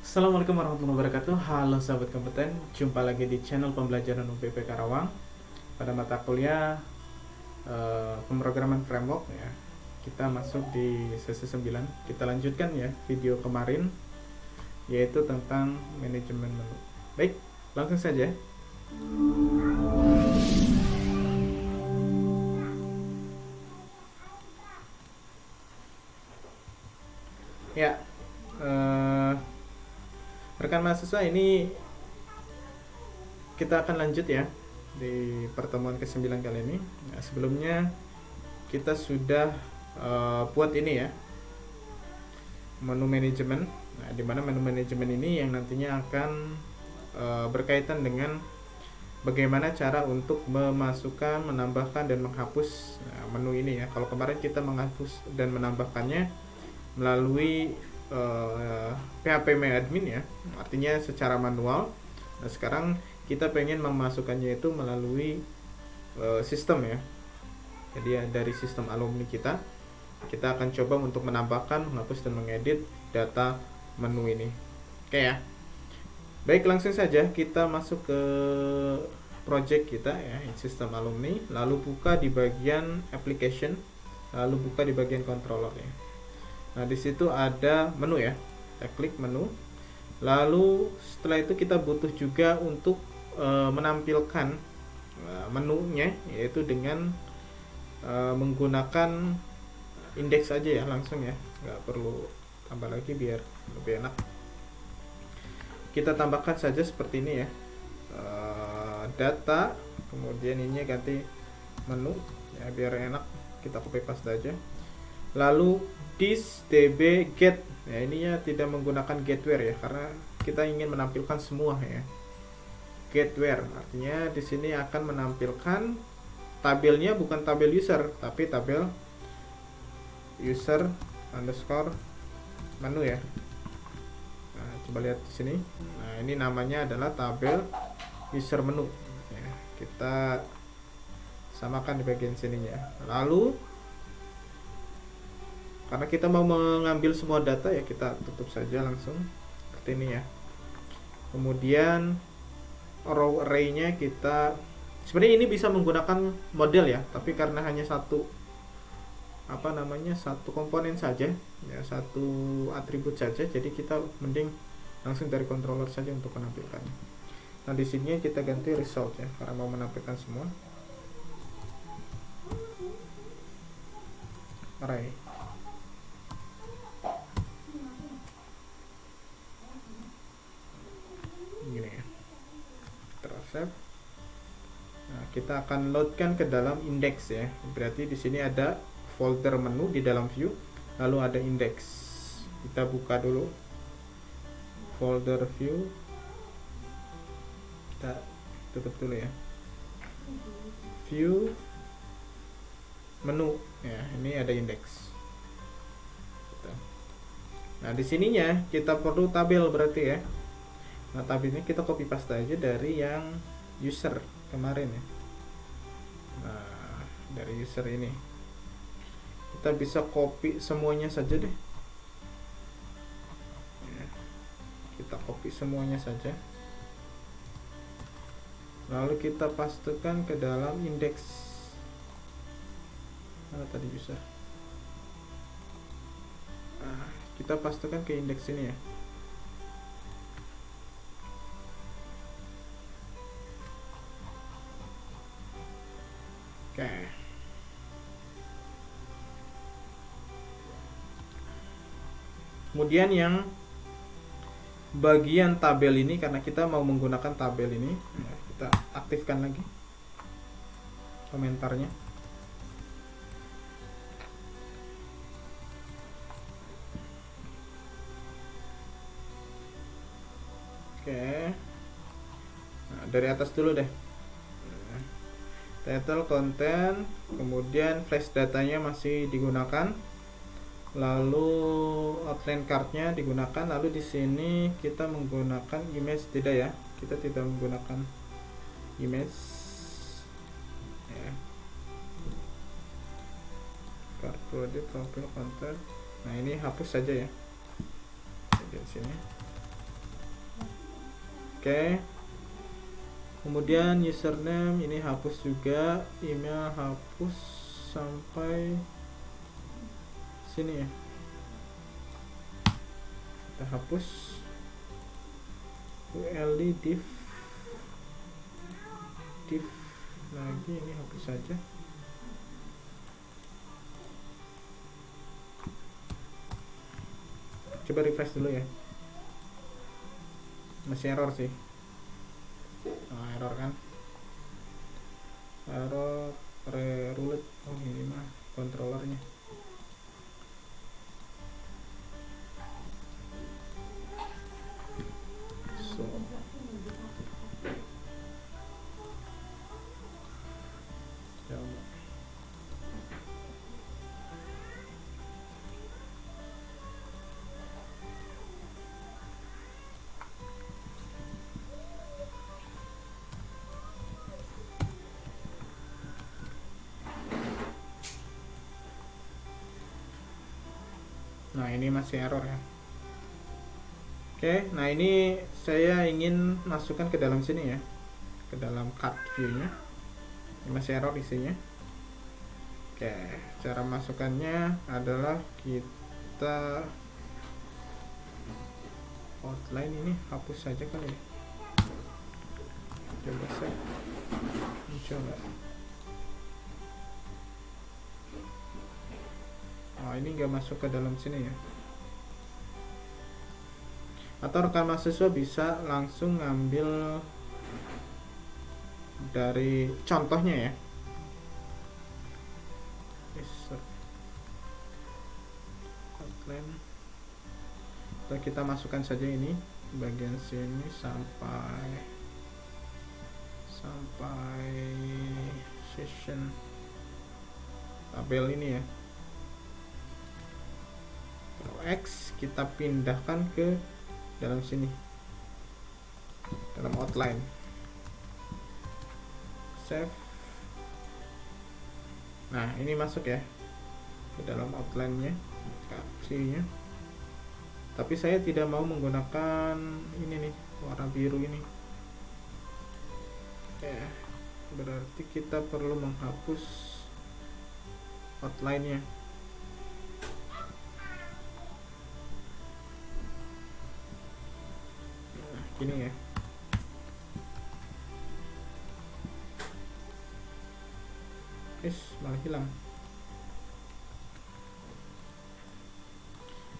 Assalamualaikum warahmatullahi wabarakatuh. Halo sahabat kompeten, jumpa lagi di channel pembelajaran UPP Karawang pada mata kuliah pemrograman framework ya. Kita masuk di sesi 9. Kita lanjutkan ya video kemarin, yaitu tentang manajemen menu. Baik, langsung saja. Ya, rekan mahasiswa, ini kita akan lanjut ya di pertemuan ke-9 kali ini. Nah, sebelumnya kita sudah buat ini ya, menu manajemen. Nah, di mana menu manajemen ini yang nantinya akan berkaitan dengan bagaimana cara untuk memasukkan, menambahkan, dan menghapus menu ini ya. Kalau kemarin kita menghapus dan menambahkannya melalui PHP MyAdmin ya, artinya secara manual. Nah, sekarang kita pengen memasukkannya itu melalui sistem ya. Jadi ya, dari sistem alumni kita akan coba untuk menambahkan, menghapus, dan mengedit data menu ini. Oke ya. Baik, langsung saja kita masuk ke project kita ya, sistem alumni, lalu buka di bagian application, lalu buka di bagian controller ya. Nah, di situ ada menu ya. Kita klik menu. Lalu setelah itu kita butuh juga untuk menampilkan menunya, yaitu dengan menggunakan indeks aja ya, langsung ya. Nggak perlu tambah lagi biar lebih enak. Kita tambahkan saja seperti ini ya. Data, kemudian ini ganti menu ya, biar enak. Kita copy paste aja. Lalu this db get ya, ini ya tidak menggunakan getware ya, karena kita ingin menampilkan semua ya. Getware artinya di sini akan menampilkan tabelnya, bukan tabel user tapi tabel user underscore menu ya. Nah, coba lihat di sini. Nah, ini namanya adalah tabel user menu ya. Kita samakan di bagian sininya. Lalu karena kita mau mengambil semua data ya, kita tutup saja langsung seperti ini ya. Kemudian row array-nya kita, sebenarnya ini bisa menggunakan model ya, tapi karena hanya satu satu komponen saja ya, satu atribut saja, jadi kita mending langsung dari controller saja untuk menampilkannya. Nah, di sini kita ganti result ya, karena mau menampilkan semua array. Gini ya, tersave. Nah, kita akan loadkan ke dalam index ya. Berarti di sini ada folder menu di dalam view, lalu ada index. Kita buka dulu folder view, kita tutup dulu ya. View menu ya, ini ada index. Nah, di sininya kita perlu tabel berarti ya. Nah, tabelnya kita copy paste aja dari yang user kemarin ya. Nah, dari user ini kita bisa copy semuanya saja deh ya, kita copy semuanya saja, lalu kita pastekan ke dalam indeks. Mana tadi user? Nah, kita pastekan ke indeks ini ya. Oke. Kemudian yang bagian tabel ini, karena kita mau menggunakan tabel ini, kita aktifkan lagi komentarnya. Oke. Nah, dari atas dulu deh. Title, content, kemudian flash datanya masih digunakan, lalu outline cardnya digunakan, lalu di sini kita menggunakan image tidak ya, kita tidak menggunakan image ya. Card product, profile, content. Nah, ini hapus saja ya di sini. Oke. Kemudian username ini hapus juga, email hapus sampai sini ya. Kita hapus. ULI div lagi, ini hapus saja. Coba refresh dulu ya. Masih error sih. Error kan, error reroute. Oh ini mah controllernya. So coba. Nah ini masih error ya. Oke, nah ini saya ingin masukkan ke dalam sini ya, ke dalam card view-nya. Ini masih error isinya. Oke, cara masukkannya adalah kita outline ini hapus saja kali ya. Coba saya coba. Oh ini nggak masuk ke dalam sini ya. Atau rekan mahasiswa bisa langsung ngambil dari contohnya ya. Outline. Kita masukkan saja ini bagian sini sampai session tabel ini ya. X kita pindahkan ke dalam sini, dalam outline. Save. Nah ini masuk ya ke dalam outline-nya, kapsinya. Tapi saya tidak mau menggunakan ini nih, warna biru ini ya, berarti kita perlu menghapus outline-nya. Gini ya. Malah hilang.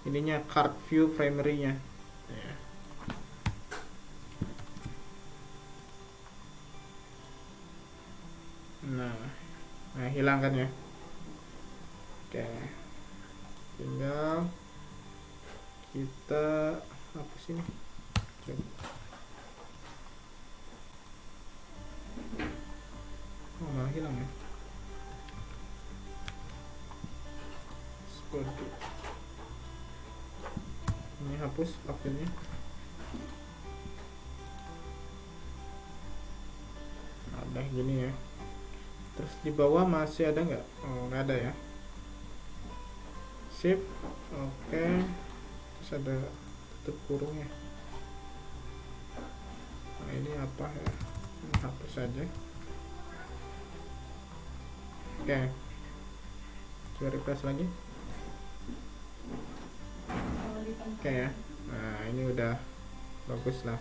Ininya card view primary-nya. Ya. Nah hilang kan ya. Oke. Tinggal kita hapus ini. Oh malah hilang ya. Seperti ini, hapus profilnya. Ada gini ya. Terus di bawah masih ada nggak? Oh nggak ada ya. Sip. Oke. Terus ada tutup kurungnya. Nah ini apa ya? Ini hapus saja. Oke. Coba refresh lagi. Oke ya. Nah ini udah bagus lah.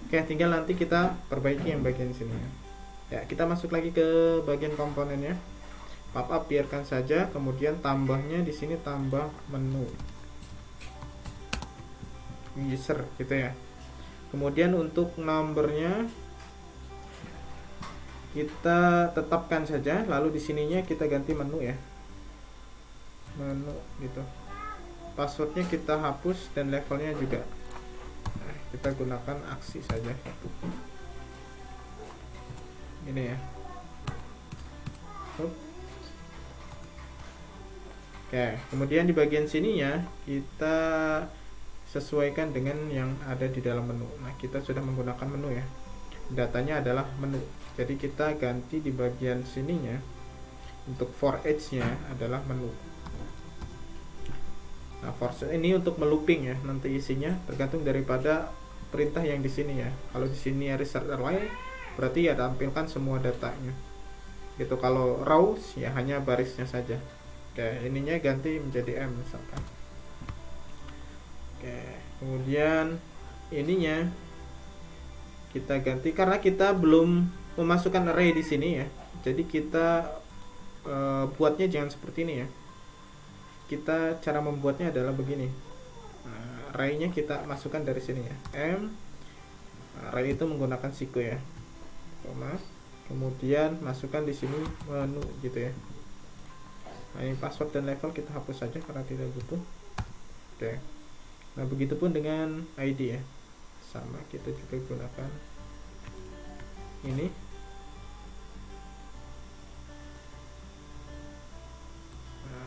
Oke, tinggal nanti kita perbaiki yang bagian sini ya. Ya, kita masuk lagi ke bagian komponennya. Pop-up biarkan saja, kemudian tambahnya di sini tambah menu user gitu ya. Kemudian untuk numbernya kita tetapkan saja, lalu di sininya kita ganti menu ya. Menu gitu. Passwordnya kita hapus dan levelnya juga. Nah, kita gunakan aksi saja. Ini ya. Oke, kemudian di bagian sininya kita sesuaikan dengan yang ada di dalam menu. Nah, kita sudah menggunakan menu ya. Datanya adalah menu. Jadi kita ganti di bagian sininya. untuk for each-nya adalah menu. Nah, for ini untuk melooping ya, nanti isinya tergantung daripada perintah yang di sini ya. Kalau di sini ya result array, berarti ya tampilkan semua datanya. Gitu. Kalau rows ya hanya barisnya saja. Oke, ininya ganti menjadi M misalkan. Oke, kemudian ininya kita ganti karena kita belum memasukkan array di sini ya. Jadi kita buatnya jangan seperti ini ya. Kita cara membuatnya adalah begini. Array-nya kita masukkan dari sini ya. M array itu menggunakan siku ya. Kemudian masukkan di sini menu gitu ya. Nah, ini password dan level kita hapus saja karena tidak butuh. Oke. Nah, begitupun dengan ID ya. Sama kita juga gunakan ini.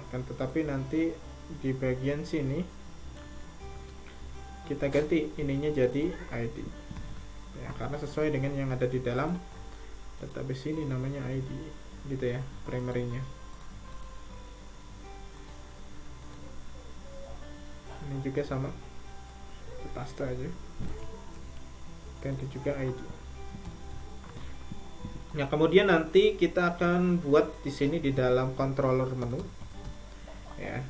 Kan tetapi nanti di bagian sini kita ganti ininya jadi ID ya, karena sesuai dengan yang ada di dalam database ini namanya ID gitu ya, primary-nya. Ini juga sama, kita paste aja, ganti juga ID. Nah, kemudian nanti kita akan buat di sini di dalam controller menu ya,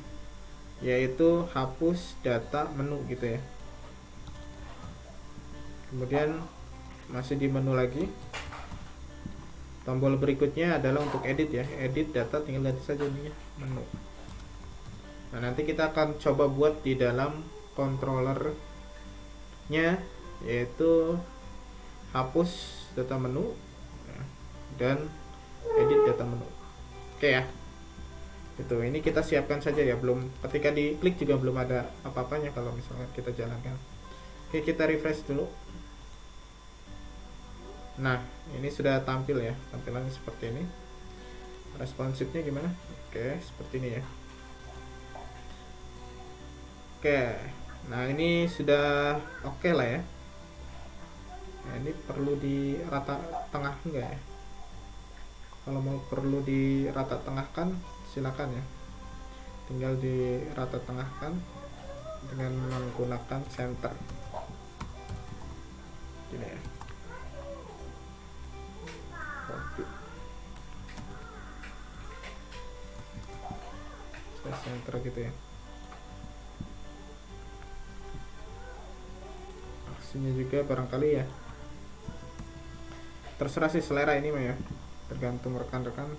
yaitu hapus data menu gitu ya. Kemudian masih di menu lagi, tombol berikutnya adalah untuk edit ya, edit data, tinggal ganti saja ini menu. Nah, nanti kita akan coba buat di dalam controllernya, yaitu hapus data menu dan edit data menu. Oke ya, itu ini kita siapkan saja ya, belum, ketika diklik juga belum ada apa-apanya kalau misalnya kita jalankan. Oke, kita refresh dulu. Nah, ini sudah tampil ya, tampilannya seperti ini. Responsifnya gimana? Oke, seperti ini ya. Oke, nah ini sudah oke lah ya. Nah, ini perlu di rata tengah enggak ya? Kalau mau perlu di rata tengahkan silakan ya, tinggal di rata tengahkan dengan menggunakan center gini ya, copy center gitu ya. Aksinya juga barangkali ya terserah sih, selera ini mah ya, tergantung rekan-rekan.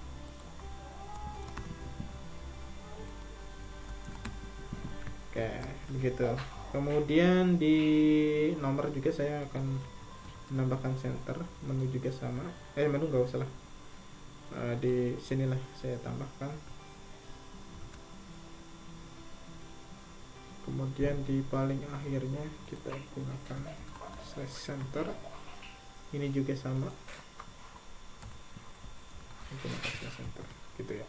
Oke, begitu. Kemudian di nomor juga saya akan menambahkan center, menu juga sama. Menu nggak usah lah. Di sinilah saya tambahkan. Kemudian di paling akhirnya kita gunakan slash center. Ini juga sama. Gunakan slash center, gitu ya.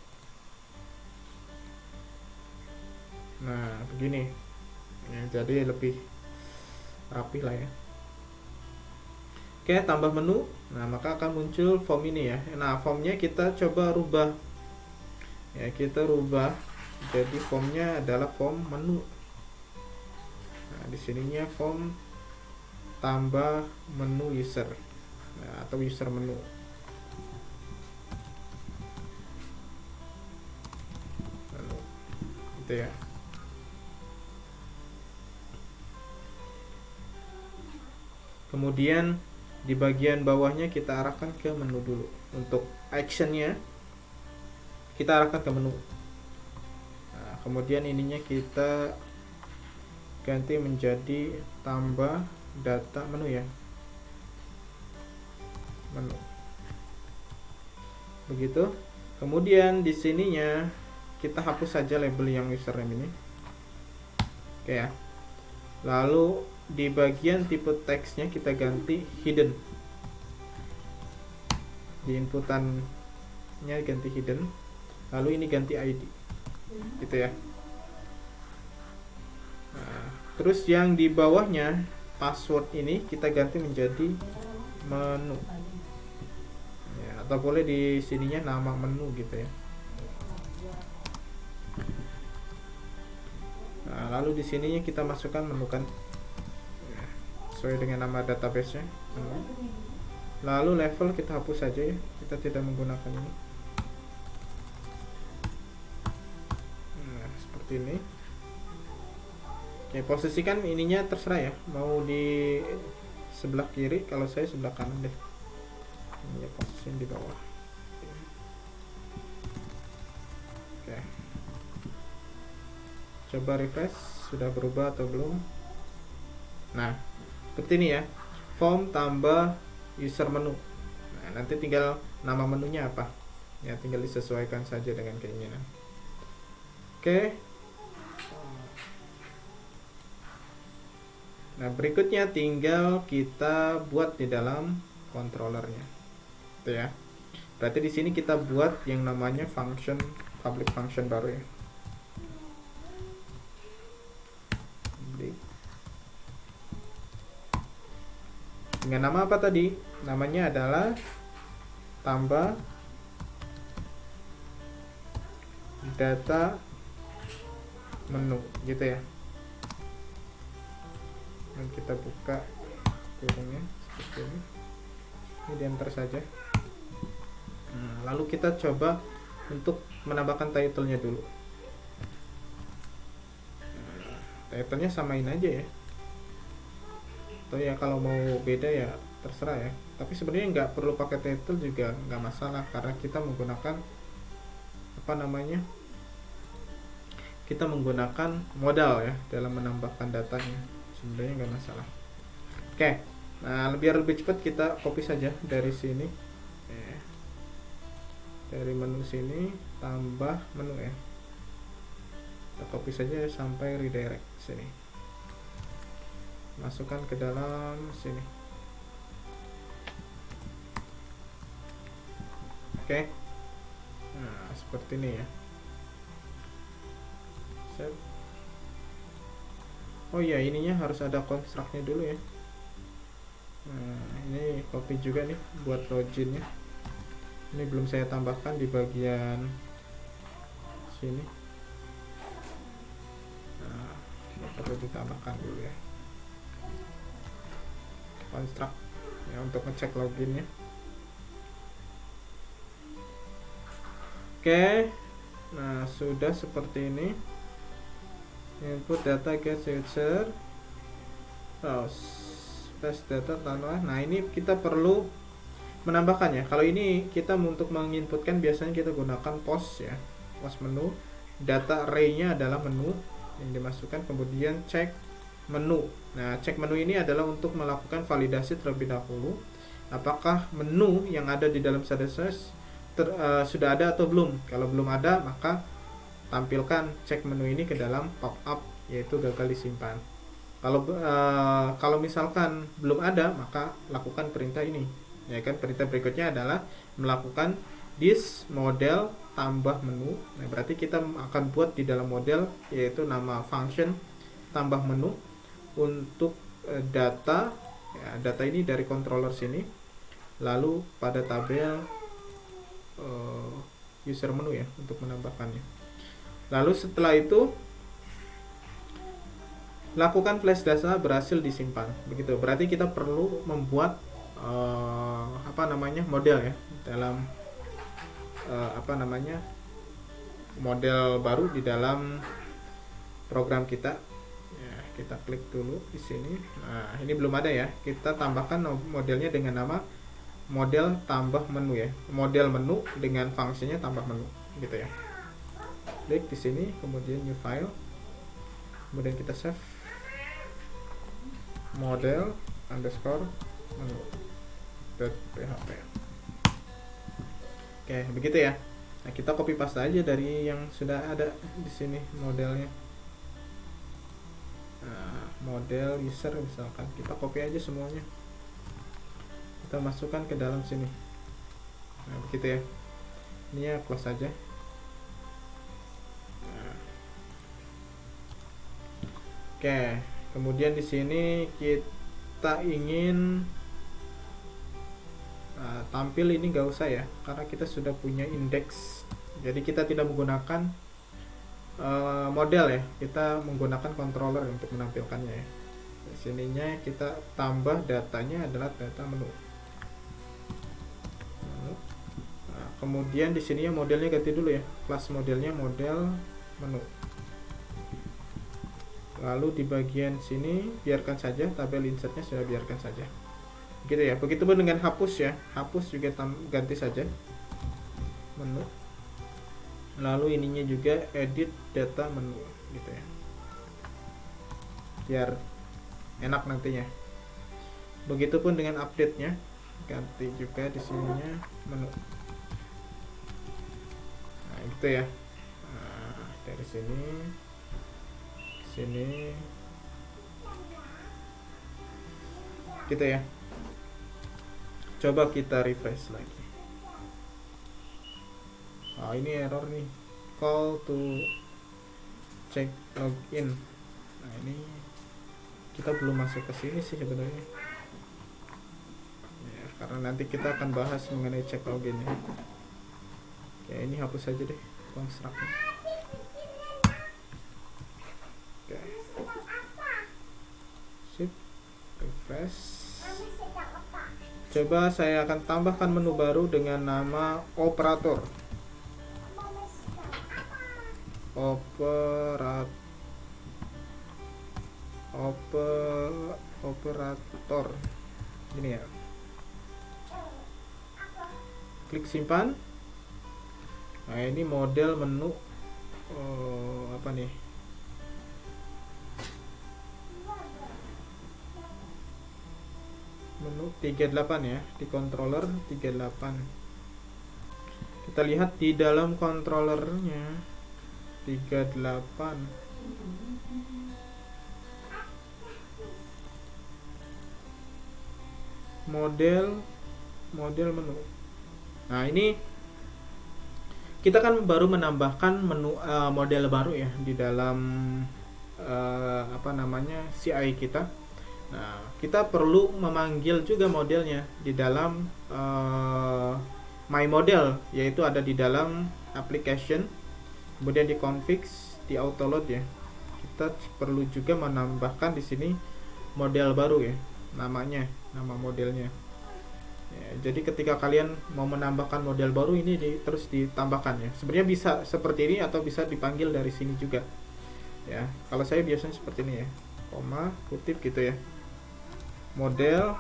Nah, begini ya, jadi lebih rapi lah ya. Oke, tambah menu. Nah, maka akan muncul form ini ya. Nah, formnya kita coba rubah ya, kita rubah jadi formnya adalah form menu. Nah, di sininya form tambah menu user, nah, atau user menu. Menu gitu ya. Kemudian di bagian bawahnya kita arahkan ke menu dulu. Untuk actionnya kita arahkan ke menu. Nah, kemudian ininya kita ganti menjadi tambah data menu ya, menu begitu. Kemudian di sininya kita hapus saja label yang username ini. Oke ya. Lalu di bagian tipe teksnya kita ganti hidden, di inputannya ganti hidden, lalu ini ganti ID gitu ya. Nah, terus yang di bawahnya password ini kita ganti menjadi menu ya, atau boleh di sininya nama menu gitu ya. lalu di sininya kita masukkan menu kan, sesuai dengan nama database-nya. Lalu level kita hapus saja ya, kita tidak menggunakan ini. Nah, seperti ini. Oke, posisikan ininya terserah ya, mau di sebelah kiri, kalau saya sebelah kanan deh. Ini ya, posisiin di bawah. Oke. Coba refresh, sudah berubah atau belum? Nah, seperti ini ya. Form tambah user menu. Nah, nanti tinggal nama menunya apa. Ya, tinggal disesuaikan saja dengan keinginan. Oke. Nah, berikutnya tinggal kita buat di dalam controllernya. Itu ya. Berarti di sini kita buat yang namanya function, public function baru ya. Dengan nama apa tadi? Namanya adalah tambah data menu gitu ya. Dan kita buka kurungnya seperti ini. Ini di enter saja. Nah, lalu kita coba untuk menambahkan title-nya dulu. Nah, title-nya samain aja ya. Atau ya kalau mau beda ya terserah ya. Tapi sebenarnya nggak perlu pakai title juga nggak masalah, karena kita menggunakan apa namanya? Kita menggunakan modal ya dalam menambahkan datanya. Sebenarnya nggak masalah. Oke, nah biar lebih cepat kita copy saja dari sini. Dari menu sini tambah menu ya. Kita copy saja sampai redirect sini. Masukkan ke dalam sini. Oke. Nah, seperti ini ya. Save. Oh iya, ininya harus ada construct-nya dulu ya. Nah, ini copy juga nih buat login-nya. Ini belum saya tambahkan di bagian sini. Nah, perlu ditambahkan dulu ya. Construct ya untuk ngecek loginnya. Oke, nah sudah seperti ini. Input data get user, paste data tanpa. Nah ini kita perlu menambahkan ya. Kalau ini kita untuk menginputkan biasanya kita gunakan post ya, post menu. Data array-nya adalah menu yang dimasukkan, kemudian cek menu. Nah, cek menu ini adalah untuk melakukan validasi terlebih dahulu apakah menu yang ada di dalam database sudah ada atau belum. Kalau belum ada, maka tampilkan cek menu ini ke dalam pop-up, yaitu gagal disimpan. Kalau misalkan belum ada, maka lakukan perintah ini. Ya kan, perintah berikutnya adalah melakukan this model tambah menu. Nah, berarti kita akan buat di dalam model, yaitu nama function tambah menu untuk data ya, data ini dari controller sini, lalu pada tabel user menu ya untuk menambahkannya. Lalu setelah itu lakukan flash data berhasil disimpan. Begitu, berarti kita perlu membuat model ya dalam model baru di dalam program kita. Kita klik dulu di sini. Nah, ini belum ada ya. Kita tambahkan modelnya dengan nama model tambah menu ya. Model menu dengan fungsinya tambah menu gitu ya. Klik di sini, kemudian new file. Kemudian kita save model underscore menu.php. Oke, begitu ya. Nah, kita copy paste aja dari yang sudah ada di sini modelnya. Nah, model user misalkan kita copy aja semuanya, kita masukkan ke dalam sini. Nah, begitu ya. Ini ya, close aja. Nah. Oke, kemudian di sini kita ingin tampil ini nggak usah ya, karena kita sudah punya indeks, jadi kita tidak menggunakan model ya, kita menggunakan controller untuk menampilkannya ya. Di sininya kita tambah datanya adalah data menu. Nah, kemudian di sininya modelnya ganti dulu ya, kelas modelnya model menu. Lalu di bagian sini biarkan saja, tabel insertnya sudah biarkan saja. Gitu ya. Begitupun dengan hapus ya, hapus juga ganti saja menu. Lalu ininya juga edit data menu gitu ya, biar enak nantinya. Begitupun dengan update nya, ganti juga di sininya menu. Nah gitu ya. Nah, dari sini ke sini gitu ya. Coba kita refresh lagi. Oh, ini error nih, call to check login. Nah ini kita belum masuk ke sini sih sebenarnya ya, karena nanti kita akan bahas mengenai check login ya. Oke, ini hapus saja deh construct-nya. Oke, sip, refresh. Coba saya akan tambahkan menu baru dengan nama operator. Operator ini ya. Klik simpan. Nah ini model menu apa nih, menu 38 ya, di controller 38. Kita lihat di dalam controllernya 38 model menu. Nah ini kita kan baru menambahkan menu model baru ya di dalam CI kita. Nah kita perlu memanggil juga modelnya di dalam my model, yaitu ada di dalam application, kemudian di config, di autoload ya. Kita perlu juga menambahkan di sini model baru ya, nama modelnya ya. Jadi ketika kalian mau menambahkan model baru ini terus ditambahkan ya. Sebenarnya bisa seperti ini atau bisa dipanggil dari sini juga ya. Kalau saya biasanya seperti ini ya, koma kutip gitu ya, model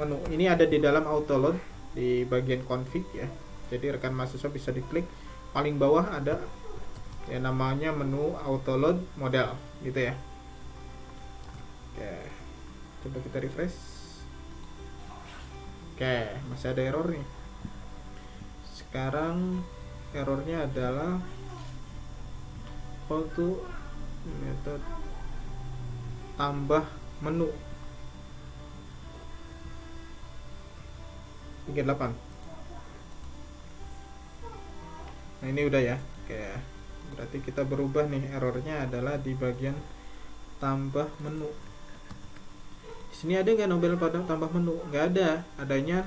menu. Ini ada di dalam autoload di bagian config ya. Jadi rekan mahasiswa bisa diklik, paling bawah ada ya namanya menu autoload model gitu ya. Oke, coba kita refresh. Oke, masih ada error nih. Sekarang errornya adalah call to method tambah menu 38. Nah ini udah ya. Oke, berarti kita berubah nih, errornya adalah di bagian tambah menu. Di sini ada nggak nobel pada tambah menu? Nggak ada, adanya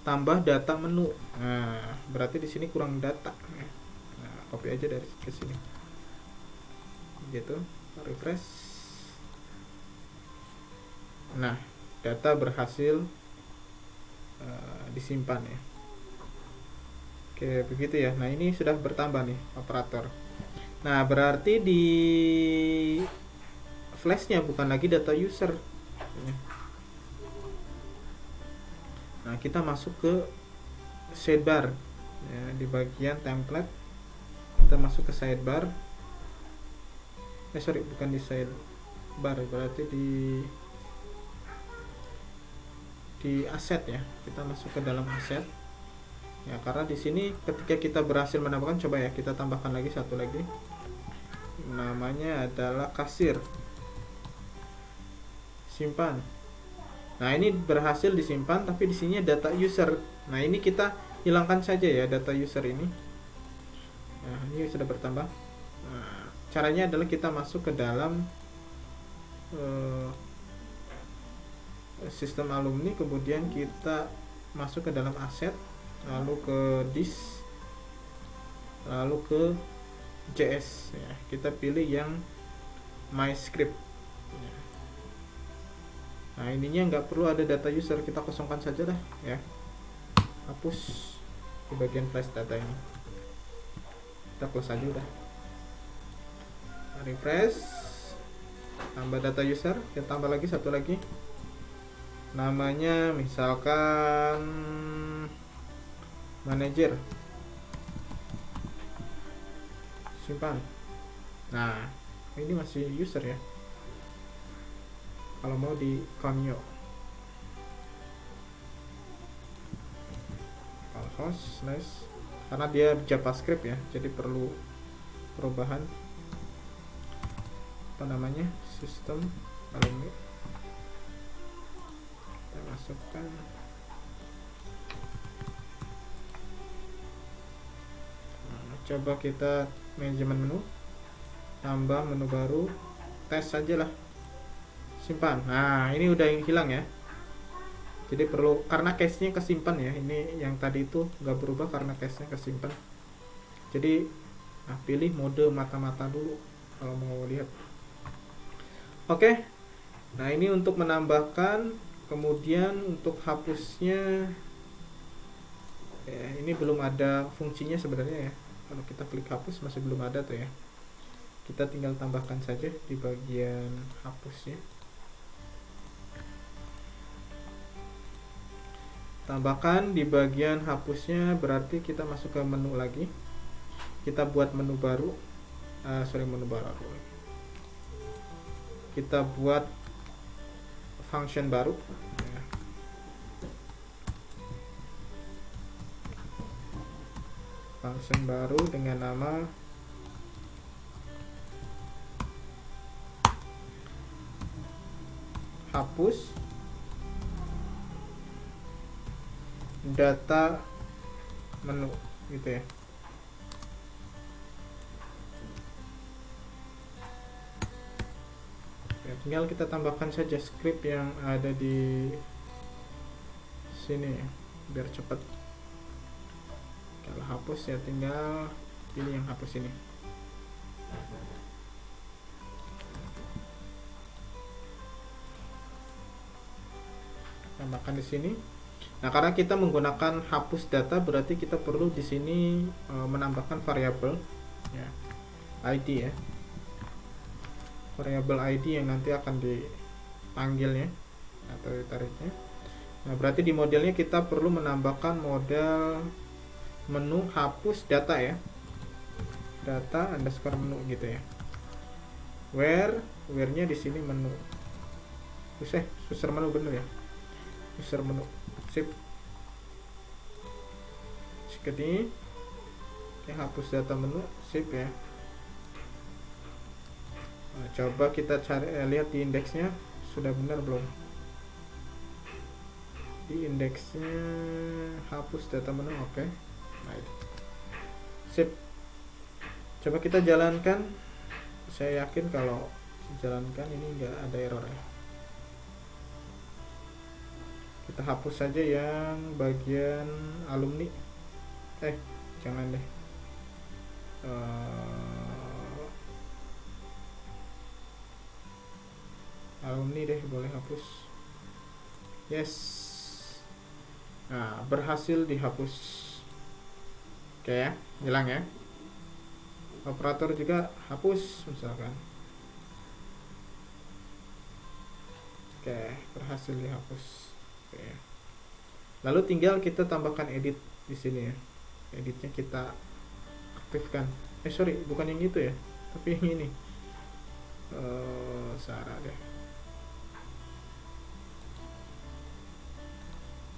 tambah data menu. Nah berarti di sini kurang data. Nah, copy aja dari ke sini gitu, refresh. Nah data berhasil disimpan ya. Oke begitu ya. Nah ini sudah bertambah nih operator. Nah berarti di flashnya bukan lagi data user. Nah kita masuk ke sidebar ya, di bagian template kita masuk ke sidebar. Bukan di sidebar, berarti di aset ya. Kita masuk ke dalam aset ya, karena di sini ketika kita berhasil menambahkan, coba ya kita tambahkan lagi satu lagi, namanya adalah kasir, simpan. Nah ini berhasil disimpan, tapi di sini data user. Nah ini kita hilangkan saja ya data user ini. Nah ini sudah bertambah. Nah, caranya adalah kita masuk ke dalam sistem alumni, kemudian kita masuk ke dalam aset, lalu ke disk, lalu ke JS ya. Kita pilih yang MyScript ya. Nah ininya nggak perlu ada data user, kita kosongkan saja lah ya, hapus di bagian flash data ini, kita close aja udah. Nah, refresh, tambah data user, kita tambah lagi satu lagi, namanya misalkan manager, simpan. Nah ini masih user ya, kalau mau di konyo host nice, karena dia JavaScript ya, jadi perlu perubahan apa namanya, sistem alumni. Kita masukkan coba kita manajemen menu, tambah menu baru, tes saja lah, simpan. Nah ini udah hilang ya, jadi perlu, karena cache-nya kesimpan ya, ini yang tadi itu nggak berubah karena cache-nya kesimpan. Jadi nah, pilih mode mata-mata dulu kalau mau lihat. Oke, nah ini untuk menambahkan, kemudian untuk hapusnya ya, ini belum ada fungsinya sebenarnya ya. Kalau kita klik hapus masih belum ada tuh ya, kita tinggal tambahkan saja di bagian hapusnya. Tambahkan di bagian hapusnya berarti kita masuk ke menu lagi, kita buat menu baru, menu baru, kita buat function baru ya. Function baru dengan nama hapus data menu gitu ya. Ya, tinggal kita tambahkan saja script yang ada di sini ya, biar cepat. Kalau hapus ya tinggal pilih yang hapus ini. Tambahkan di sini. Nah, karena kita menggunakan hapus data, berarti kita perlu di sini menambahkan variabel ya, ID ya. Variabel ID yang nanti akan dipanggilnya atau ditariknya. Nah, berarti di modelnya kita perlu menambahkan model menu hapus data ya, data underscore menu gitu ya. Where-nya di sini menu. User menu bener ya. User menu. Sip. Seperti ini. Hapus data menu, sip ya. Nah, coba kita cari lihat di indeksnya sudah benar belum. Di indeksnya hapus data menu, oke. Nah, sip. Coba kita jalankan. Saya yakin kalau jalankan ini nggak ada error ya. Kita hapus saja yang bagian alumni. Jangan deh. Alumni deh, boleh hapus. Yes. Nah, berhasil dihapus. Oke ya, hilang ya. Operator juga hapus misalkan. Oke, berhasil dihapus. Oke. Lalu tinggal kita tambahkan edit di sini ya. Editnya kita aktifkan. Sorry, bukan yang itu ya, tapi yang ini. Salah deh.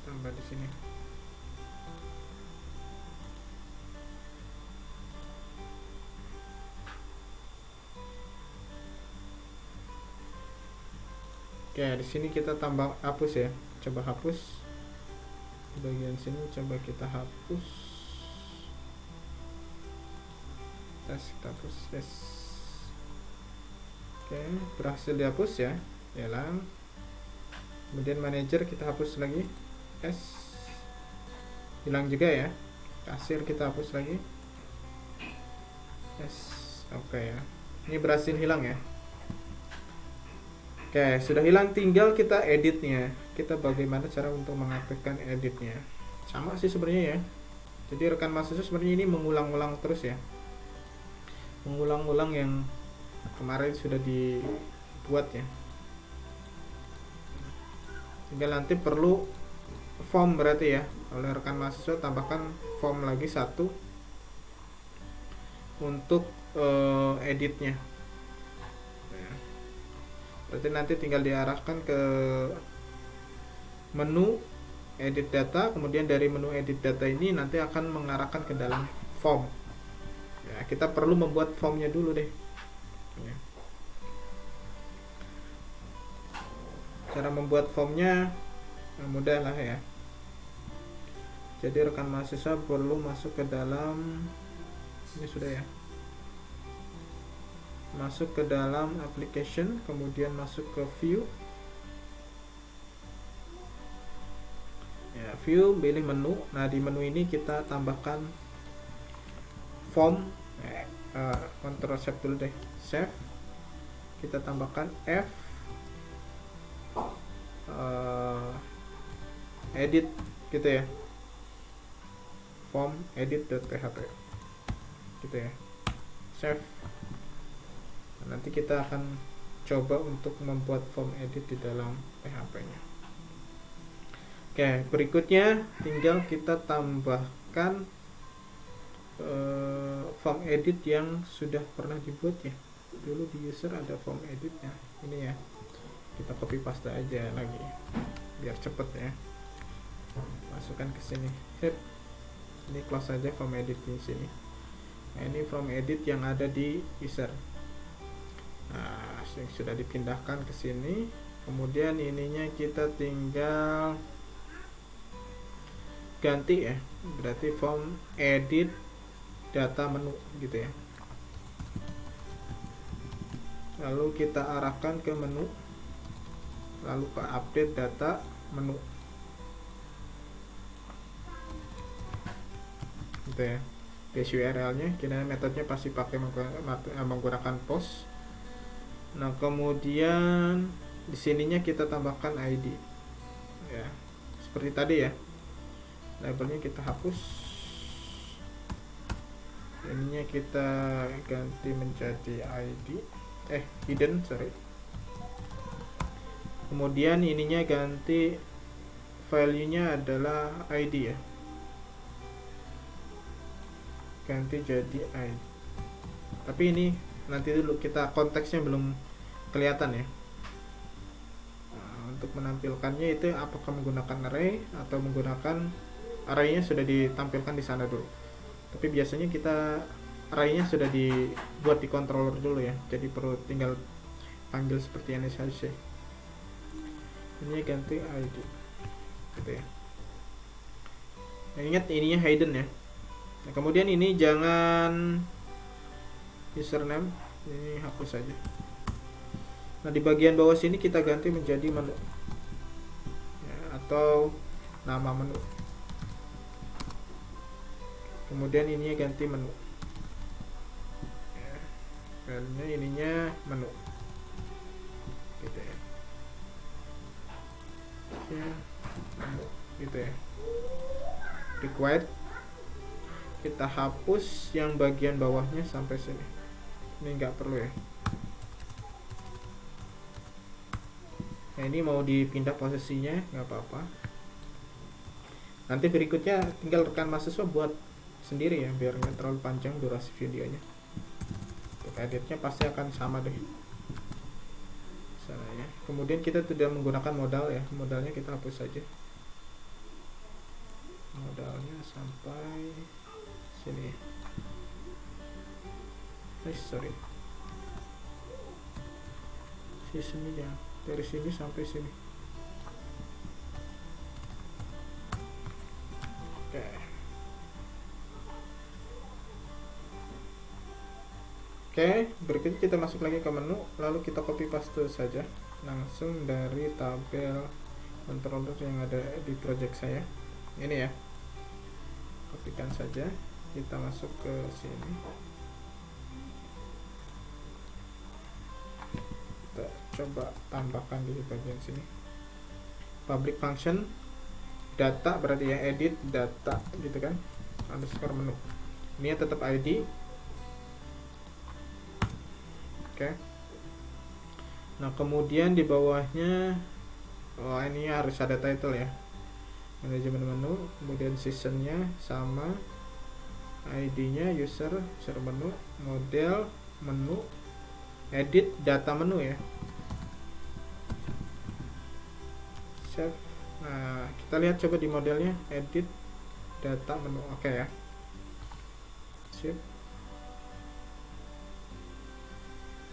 Tambah di sini. Oke, di sini kita tambah hapus ya. Coba hapus. Di bagian sini coba kita hapus. Kita hapus. Yes. Oke, berhasil dihapus ya. Hilang. Kemudian manager kita hapus lagi. Yes. Hilang juga ya. Kasir kita hapus lagi. Yes. Oke ya, ini berhasil hilang ya. Oke, sudah hilang, tinggal kita editnya. Kita bagaimana cara untuk mengaktifkan editnya. Sama sih sebenarnya ya. Jadi rekan mahasiswa sebenarnya ini mengulang-ulang terus ya. Mengulang-ulang yang kemarin sudah dibuat ya. Tinggal nanti perlu form berarti ya. Oleh rekan mahasiswa tambahkan form lagi satu untuk editnya. Berarti nanti tinggal diarahkan ke menu edit data, kemudian dari menu edit data ini nanti akan mengarahkan ke dalam form ya. Kita perlu membuat formnya dulu deh ya. Cara membuat formnya mudah lah ya. Jadi rekan mahasiswa perlu masuk ke dalam, ini sudah ya, masuk ke dalam application, kemudian masuk ke view ya, view, pilih menu. Nah di menu ini kita tambahkan form, Ctrl save dulu deh, save, kita tambahkan F, edit gitu ya, form edit.php gitu ya, save. Nanti kita akan coba untuk membuat form edit di dalam PHP-nya. Oke, berikutnya tinggal kita tambahkan form edit yang sudah pernah dibuat ya. Dulu di user ada form editnya. Ini ya. Kita copy paste aja lagi biar cepet ya. Masukkan ke sini. Sip. Ini close aja form edit di sini. Nah, ini form edit yang ada di user. Nah, sudah dipindahkan ke sini. Kemudian ininya kita tinggal ganti ya. Berarti form edit data menu gitu ya. Lalu kita arahkan ke menu. Lalu ke update data menu. Gitu ya. Base URL-nya, kita metodenya pasti pakai menggunakan post. Nah, kemudian di sininya kita tambahkan ID. Ya. Seperti tadi ya. Labelnya kita hapus. Ininya kita ganti menjadi ID. Hidden, sorry. Kemudian ininya ganti value-nya adalah ID ya. Ganti jadi ID. Tapi ini nanti dulu, kita konteksnya belum kelihatan ya. Nah, untuk menampilkannya itu apakah menggunakan array atau menggunakan array-nya sudah ditampilkan di sana dulu. Tapi biasanya kita array-nya sudah dibuat di controller dulu ya. Jadi perlu tinggal panggil seperti ini saja. Ini ganti ID. Gitu ya. Nah, ingat ininya hidden ya. Nah, kemudian ini jangan username, ini hapus saja. Nah, di bagian bawah sini kita ganti menjadi menu ya, atau nama menu. Kemudian ininya ganti menu ya, filenya ininya menu gitu ya. Oke, menu gitu ya. Required, kita hapus yang bagian bawahnya sampai sini. Ini nggak perlu ya. Nah, ini mau dipindah posisinya nggak apa-apa. Nanti berikutnya tinggal rekan mahasiswa buat sendiri ya, biar nggak terlalu panjang durasi videonya. Untuk editnya pasti akan sama deh. Sana ya. Kemudian kita tidak menggunakan modal ya. Modalnya kita hapus saja. Modalnya sampai sini. Sorry. Sini ya. Dari sini sampai sini. Oke. Oke, berikutnya kita masuk lagi ke menu, lalu kita copy paste saja langsung dari tabel controller yang ada di project saya. Ini ya. Kopikan saja, kita masuk ke sini. coba tambahkan di bagian sini. Public function data berarti ya, edit data gitu kan, underscore menu. Ini tetap ID. Oke. Nah kemudian di bawahnya, ini harus ada title ya, manajemen menu, kemudian seasonnya sama, ID-nya user menu, model menu, edit data menu ya. Save. Nah kita lihat coba di modelnya, edit data menu. Oke ya, sip.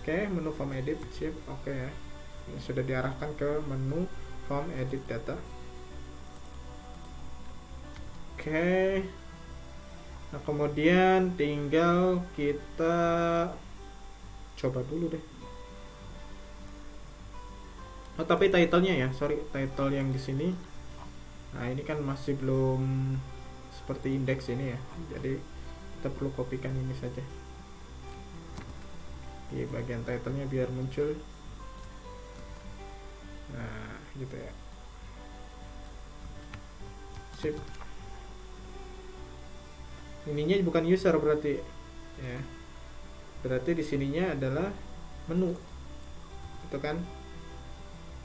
Oke, menu form edit, sip. Oke ya, ini sudah diarahkan ke menu form edit data. Oke. Nah kemudian tinggal kita coba dulu deh. Oh tapi titlenya ya, sorry, title yang di sini. Nah ini kan masih belum seperti indeks ini ya, jadi kita perlu kopikan ini saja di bagian titlenya biar muncul. Nah gitu ya, sip. Ininya bukan user berarti ya, berarti di sininya adalah menu itu kan.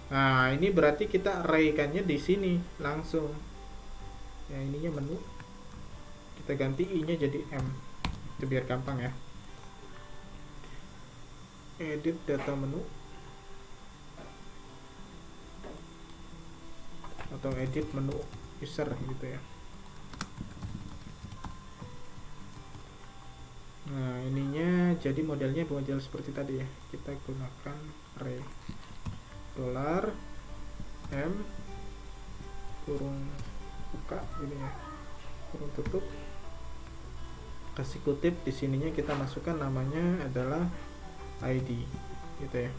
Nah ini berarti kita array-kannya di sini langsung ya, ininya menu, kita ganti i nya jadi m, itu biar gampang ya. Edit data menu atau edit menu user gitu ya. Nah ininya jadi modelnya model seperti tadi ya, kita gunakan array $m kurung buka ini ya, kurung tutup, kasih kutip, di sininya kita masukkan namanya adalah ID gitu ya,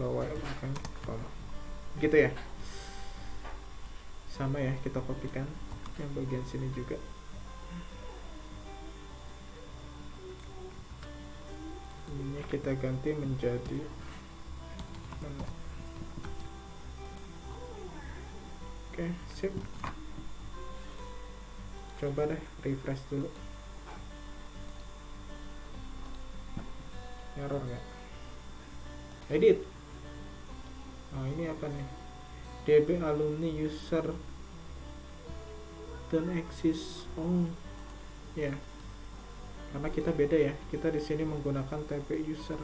bawah bukan koma gitu ya. Sama ya, kita kopikan yang bagian sini juga. Ini kita ganti menjadi menu. Oke, sip. Coba deh refresh dulu. Error nggak? Edit. Nah ini apa nih? DB alumni user dan exist. Oh ya, karena kita beda ya, kita di sini menggunakan TP user.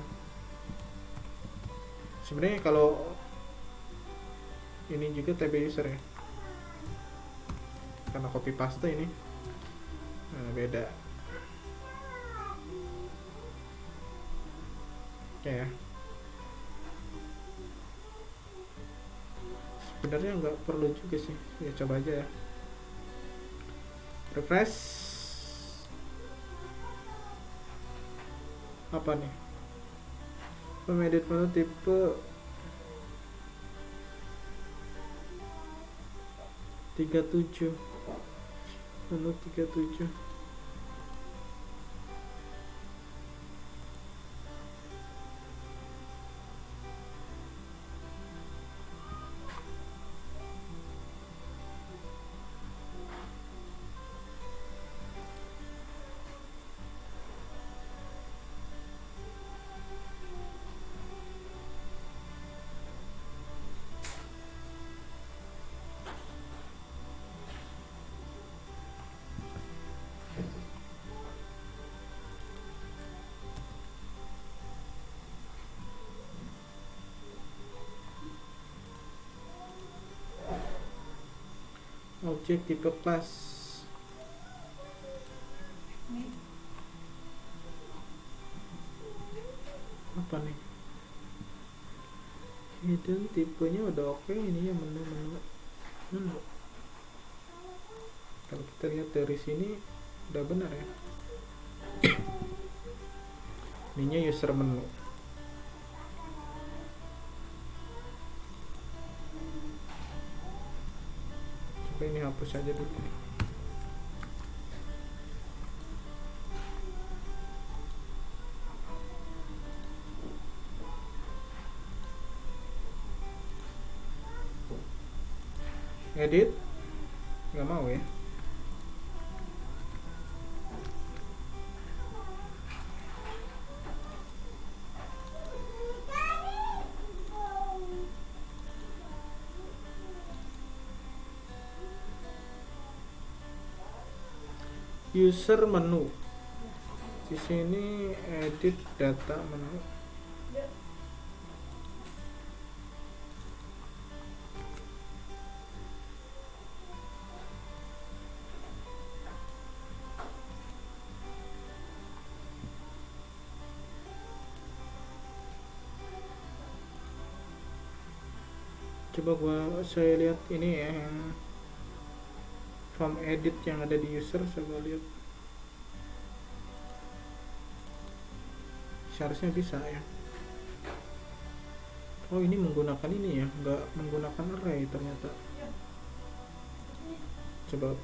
Sebenarnya kalau ini juga TP user ya, karena copy paste ini. Nah, beda. Ya sebenarnya nggak perlu juga sih ya, coba aja ya, refresh. Apa nih, pemedit menu tipe 37, menu 37. Objek tipe kelas. Apa nih, hidden tipenya udah oke. Ini ya menu. Kalau kita lihat dari sini udah benar ya. Ininya user menu. Coba ini hapus aja dulu. edit, nggak mau ya. User menu, di sini edit data menu. Coba saya lihat ini ya, yang form edit yang ada di user, coba lihat. Seharusnya bisa ya. Oh, ini menggunakan ini ya, nggak menggunakan array ternyata. Coba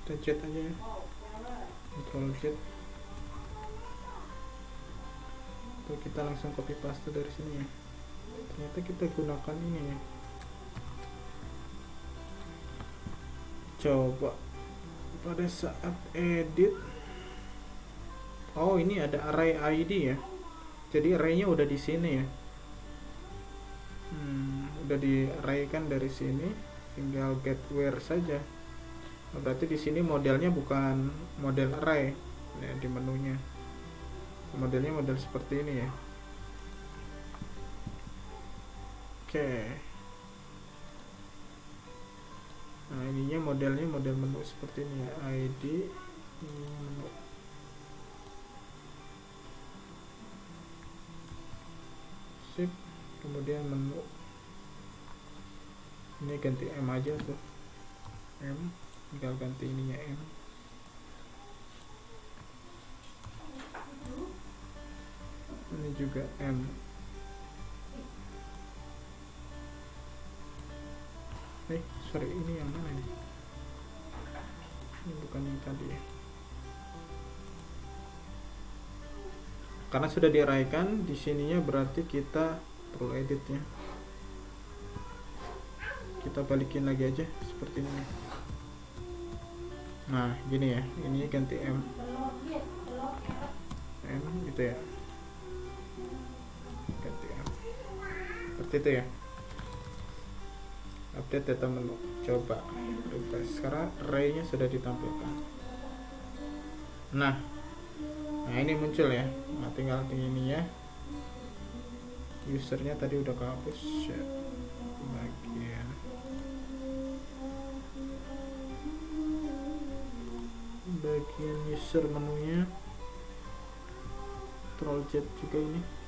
kita chat aja ya, Ctrl Z. Atau kita langsung copy paste dari sini ya. Ternyata kita gunakan ini ya. Coba pada saat edit, oh ini ada array ID ya, jadi arraynya udah di sini ya. Udah di array kan dari sini, tinggal get where saja. Berarti di sini modelnya bukan model array ya, di menunya modelnya model seperti ini ya. Oke. Nah, ininya modelnya model menu seperti ini ya, ID menu. Sip, kemudian menu. Ini ganti M aja tuh. M, tinggal ganti ininya M. Ini juga M. Sorry, ini yang mana ini? Ini bukan yang tadi ya. Karena sudah diarahkan di sininya, berarti kita perlu editnya. Kita balikin lagi aja seperti ini. Nah, gini ya. Ini ganti M. M gitu ya. Ganti M. Seperti itu ya. Update data menu, coba refresh. Sekarang array-nya sudah ditampilkan. Nah ini muncul ya. Nah, tinggal di ini ya. Usernya tadi udah kehapus ya. Bagian user menunya, Ctrl Z juga ini.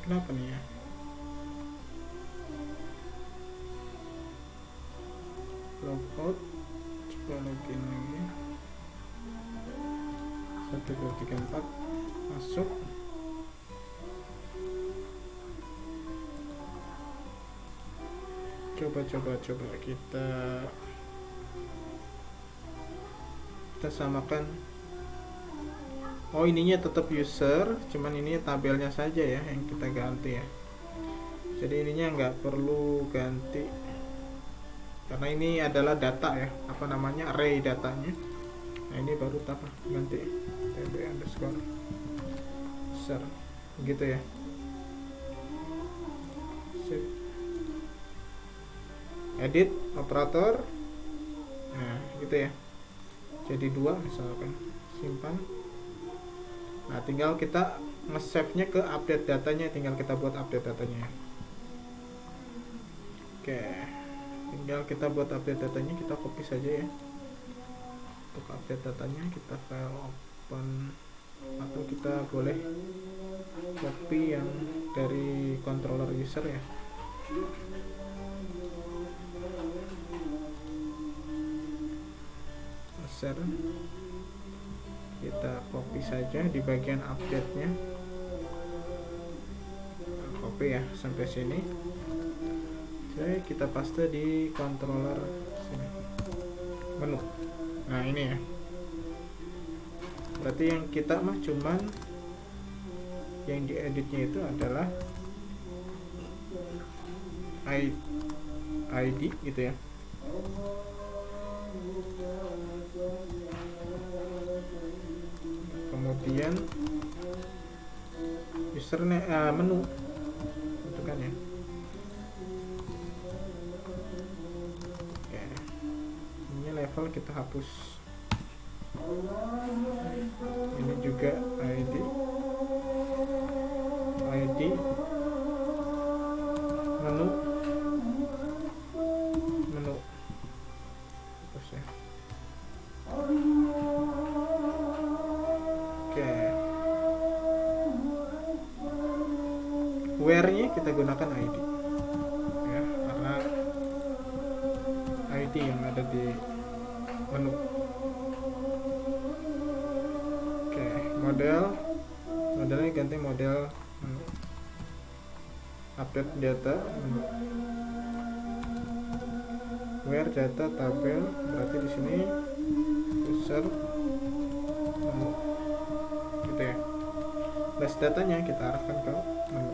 Kenapa nih ya? Logout, coba login lagi. 1 2 3 4 masuk. Coba kita samakan. Oh, ininya tetap user, cuman ini tabelnya saja ya yang kita ganti ya. Jadi ininya nggak perlu ganti, karena ini adalah data ya, apa namanya, array datanya. Nah, ini baru ganti tb underscore user gitu ya. Sip. Edit operator. Nah, gitu ya. Jadi 2 misalkan, simpan. Nah, tinggal kita nge-save-nya ke update datanya, tinggal kita buat update datanya. Oke, tinggal kita buat update datanya, kita copy saja ya. Untuk update datanya kita file open, atau kita boleh copy yang dari controller user ya. Share. kita copy saja di bagian update-nya, copy ya sampai sini. Oke, kita paste di controller sini, menu. Nah ini ya, berarti yang kita mah cuman yang dieditnya itu adalah ID gitu ya. Kemudian username, menu itu kan ya. Oke, ini level kita hapus, ini juga ID menu terus ya. Oke, where-nya kita gunakan ID ya, karena ID yang ada di menu. Oke, modelnya ganti model menu. Update data menu. Where data tabel, berarti di sini user menu gitu ya. Base datanya kita arahkan ke menu.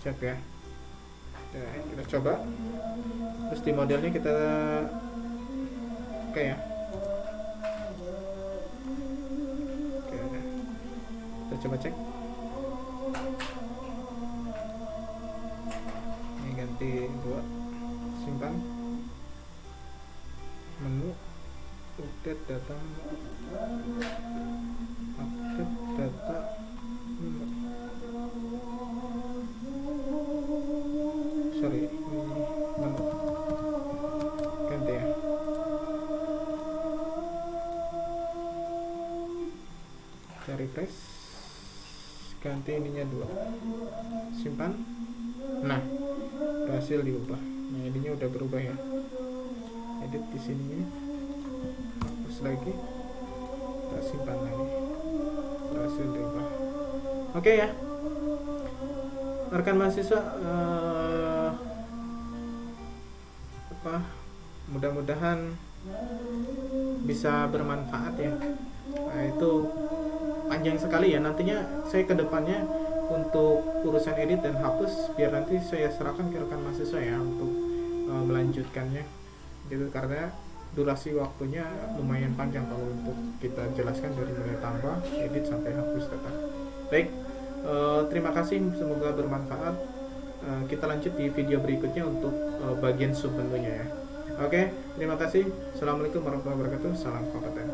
Siap ya. Nah, kita coba. Terus di modelnya kita oke ya. Oke. Kita coba cek. Ini ganti 2. Simpan. Menu. Update data. Sorry, menu ganti ya. Kita refresh, ganti ininya 2, simpan. Nah, berhasil diubah. Nah, ininya udah berubah ya. Edit di sini, hapus lagi, kita simpan lagi, berhasil diubah. Oke ya, rekan mahasiswa, mudah-mudahan bisa bermanfaat ya. Nah, itu panjang sekali ya, nantinya saya ke depannya untuk urusan edit dan hapus biar nanti saya serahkan ke rekan mahasiswa ya untuk melanjutkannya gitu, karena durasi waktunya lumayan panjang kalau untuk kita jelaskan dari mulai tambah, edit sampai hapus data. Baik, terima kasih, semoga bermanfaat. Kita lanjut di video berikutnya untuk bagian sub menunya ya. Oke, terima kasih. Assalamualaikum warahmatullahi wabarakatuh. Salam kompeten.